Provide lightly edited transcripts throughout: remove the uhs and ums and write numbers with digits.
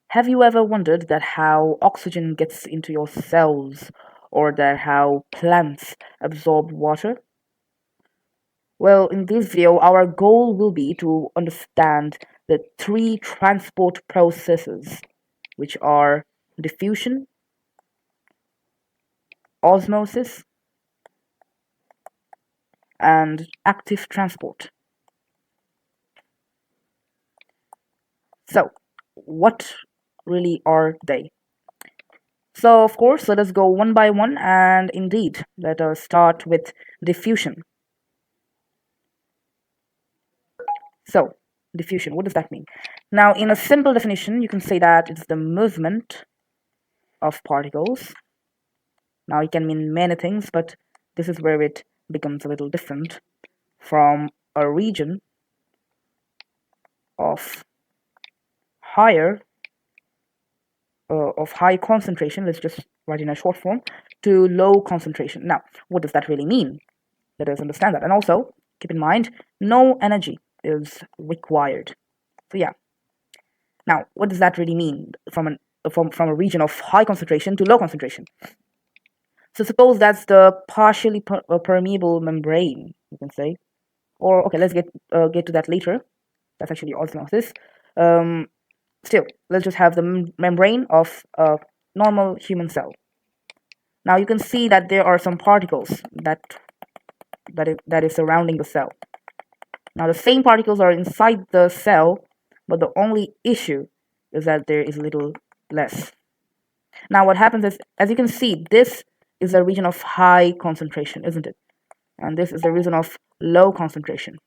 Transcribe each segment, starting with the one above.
Have you ever wondered that how oxygen gets into your cells or that how plants absorb water? Well, in this video, our goal will be to understand the three transport processes, which are diffusion, osmosis, and active transport. So, what really are they? So, of course, let us go one by one, and indeed, let us start with diffusion. So, diffusion, what does that mean? Now, in a simple definition, you can say that it's the movement of particles. Now, it can mean many things, but this is where it becomes a little different from a region of higher of high concentration, let's just write in a short form, to low concentration. Now, what does that really mean? Let us understand that. And also, keep in mind, no energy is required. So yeah. Now, what does that really mean from a region of high concentration to low concentration? So suppose that's the partially permeable membrane, you can say. Or okay, let's get to that later. That's actually osmosis. Um, Still, let's just have the membrane of a normal human cell. Now you can see that there are some particles that is surrounding the cell. Now the same particles are inside the cell, but the only issue is that there is a little less. Now what happens is, as you can see, this is a region of high concentration, isn't it? And this is the region of low concentration.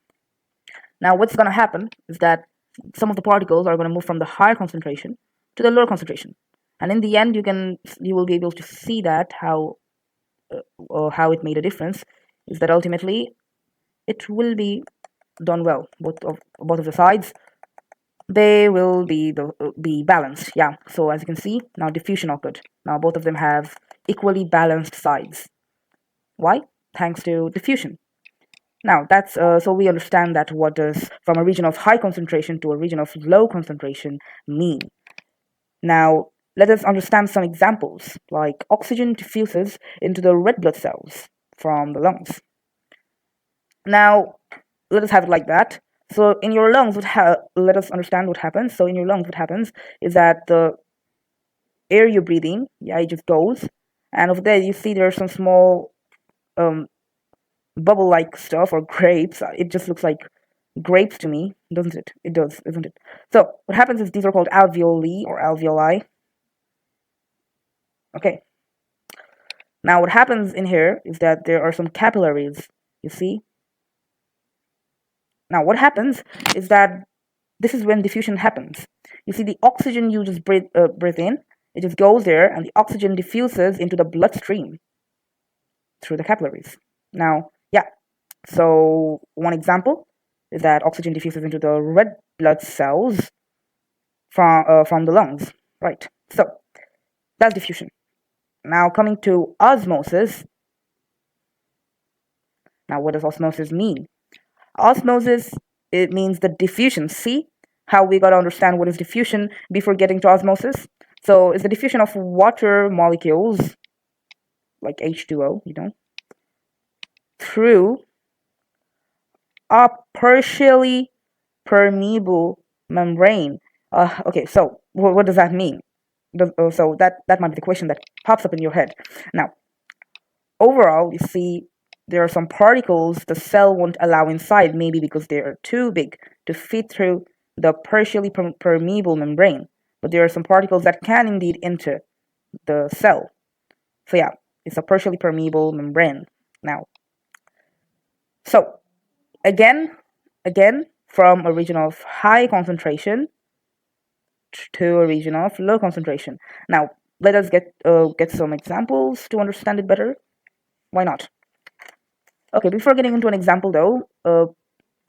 Now what's going to happen is that some of the particles are going to move from the higher concentration to the lower concentration, and in the end you will be able to see that how it made a difference is that ultimately it will be done well. Both of the sides, they will be balanced. Yeah. So as you can see, now diffusion occurred. Now both of them have equally balanced sides. Why? Thanks to diffusion. Now that's so we understand that what does from a region of high concentration to a region of low concentration mean. Now let us understand some examples, like oxygen diffuses into the red blood cells from the lungs. Now let us have it like that. So in your lungs, let us understand what happens. So in your lungs, what happens is that the air you breathe in, yeah, it just goes, and over there you see there are some small um, bubble-like stuff or grapes. It just looks like grapes to me, doesn't it? It does, isn't it? So what happens is these are called alveoli or alveoli. Okay. Now what happens in here is that there are some capillaries. You see. Now what happens is that this is when diffusion happens. You see, the oxygen you just breathe in, it just goes there, and the oxygen diffuses into the bloodstream through the capillaries. Now, yeah. So one example is that oxygen diffuses into the red blood cells from the lungs, right? So that's diffusion. Now coming to osmosis. Now what does osmosis mean? Osmosis, it means the diffusion. See how we got to understand what is diffusion before getting to osmosis? So it's the diffusion of water molecules like H2O, through a partially permeable membrane. Okay, so what does that mean? So that might be the question that pops up in your head. Now, overall, you see there are some particles the cell won't allow inside, maybe because they are too big to fit through the partially permeable membrane. But there are some particles that can indeed enter the cell. So yeah, it's a partially permeable membrane. Now, so again, from a region of high concentration to a region of low concentration. Now, let us get some examples to understand it better. Why not? Okay, before getting into an example though,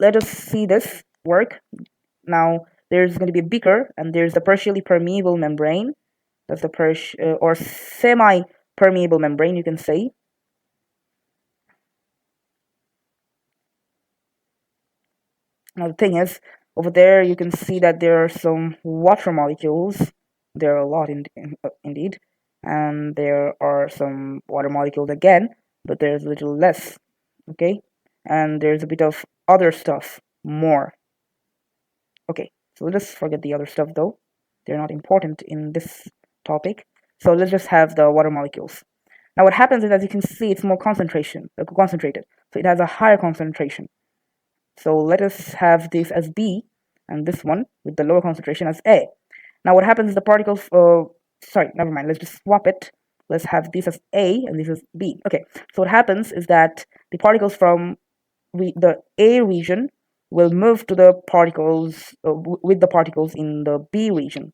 let us see this work. Now, there's going to be a beaker, and there's the partially permeable membrane. That's the or semi-permeable membrane, you can say. Now, the thing is, Over there, you can see that there are some water molecules. There are a lot indeed. And there are some water molecules again, but there's a little less. Okay? And there's a bit of other stuff more. Okay, so let's forget the other stuff though. They're not important in this topic. So let's just have the water molecules. Now what happens is, as you can see, it's more concentrated. So it has a higher concentration. So let us have this as B, and this one with the lower concentration as A. Now what happens is the particles, sorry, never mind, let's just swap it. Let's have this as A and this as B. Okay, so what happens is that the particles from the A region will move to the particles with the particles in the B region.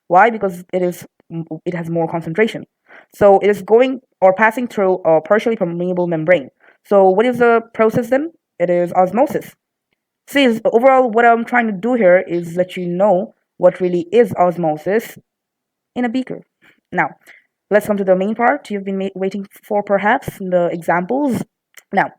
Why? Because it has more concentration. So it is going or passing through a partially permeable membrane. So what is the process then? It is osmosis. See, overall, what I'm trying to do here is let you know what really is osmosis in a beaker. Now, let's come to the main part you've been waiting for, perhaps, the examples. Now,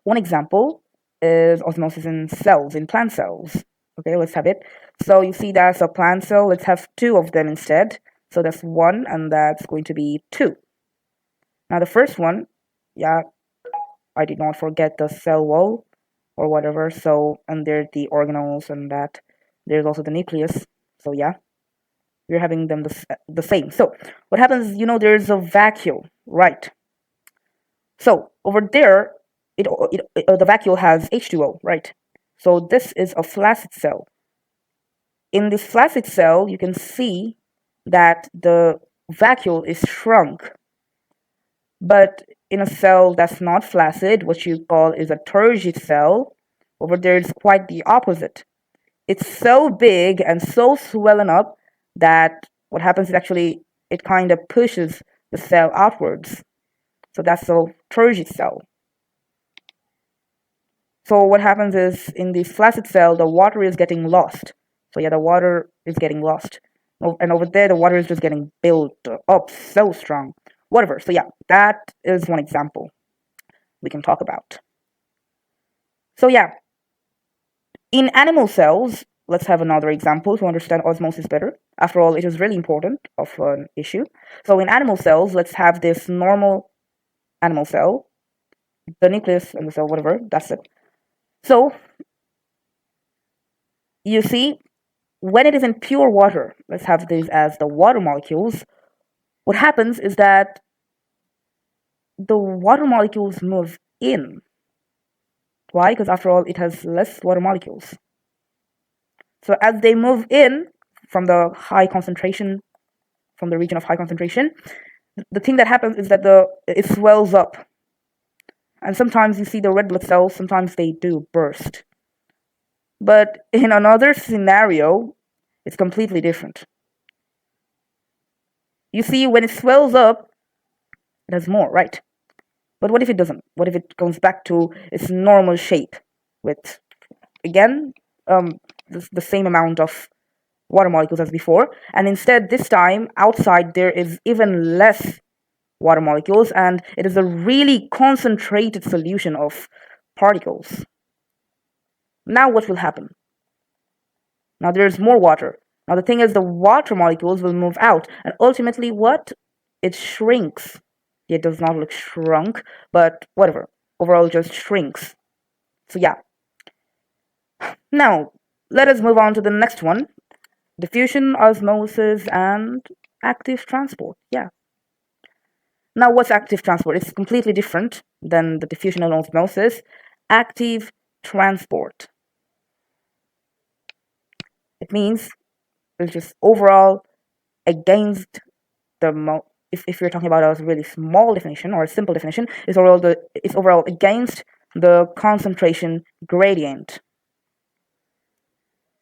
one example is osmosis in cells, in plant cells. Okay, let's have it. So you see that's a plant cell. Let's have two of them instead. So that's one, and that's going to be two. Now, the first one, yeah, I did not forget the cell wall or whatever. So, and there's the organelles and that. There's also the nucleus. So, yeah, we're having them the same. So, what happens is, there's a vacuole, right? So, over there, the vacuole has H2O, right? So, this is a flaccid cell. In this flaccid cell, you can see that the vacuole is shrunk. But in a cell that's not flaccid, what you call is a turgid cell, over there it's quite the opposite. It's so big and so swollen up that what happens is actually it kind of pushes the cell outwards. So that's a turgid cell. So what happens is in the flaccid cell, the water is getting lost. So yeah, the water is getting lost. And over there, the water is just getting built up so strong. Whatever. So yeah, that is one example we can talk about. So yeah, in animal cells, let's have another example to understand osmosis better. After all, it is really important of an issue. So in animal cells, let's have this normal animal cell, the nucleus and the cell, whatever, that's it. So you see, when it is in pure water, let's have these as the water molecules, what happens is that the water molecules move in. Why? Because after all, it has less water molecules. So as they move in from the high concentration, from the region of high concentration, the thing that happens is that it swells up. And sometimes you see the red blood cells, sometimes they do burst. But in another scenario, it's completely different. You see, when it swells up, it has more, right? But what if it doesn't? What if it comes back to its normal shape with, again, the same amount of water molecules as before, and instead this time outside there is even less water molecules, and it is a really concentrated solution of particles. Now what will happen? Now there's more water. Now the thing is, the water molecules will move out, and ultimately what? It shrinks. It does not look shrunk, but whatever. Overall, it just shrinks. So yeah. Now, let us move on to the next one. Diffusion, osmosis, and active transport. Yeah. Now, what's active transport? It's completely different than the diffusion and osmosis. Active transport. It means it's just overall against the if you're talking about a really small definition or a simple definition, it's overall against the concentration gradient.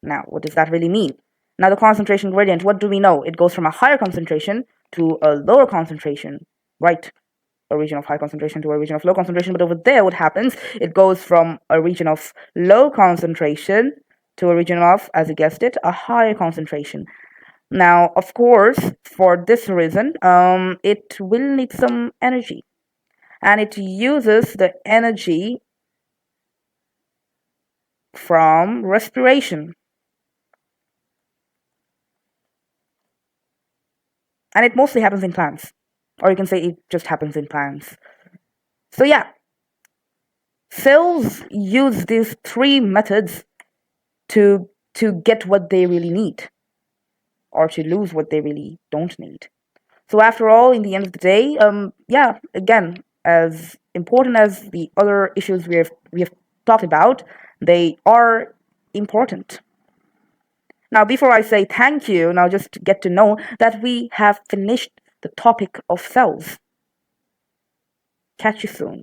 Now, what does that really mean? Now, the concentration gradient, what do we know? It goes from a higher concentration to a lower concentration, right? A region of high concentration to a region of low concentration. But over there, what happens? It goes from a region of low concentration to a region of, as you guessed it, a higher concentration. Now, of course, for this reason, it will need some energy. And it uses the energy from respiration. And it mostly happens in plants. Or you can say it just happens in plants. So yeah, cells use these three methods to get what they really need, or to lose what they really don't need. So after all, in the end of the day, yeah, again, as important as the other issues we have talked about, they are important. Now, before I say thank you, now just get to know that we have finished the topic of cells. Catch you soon.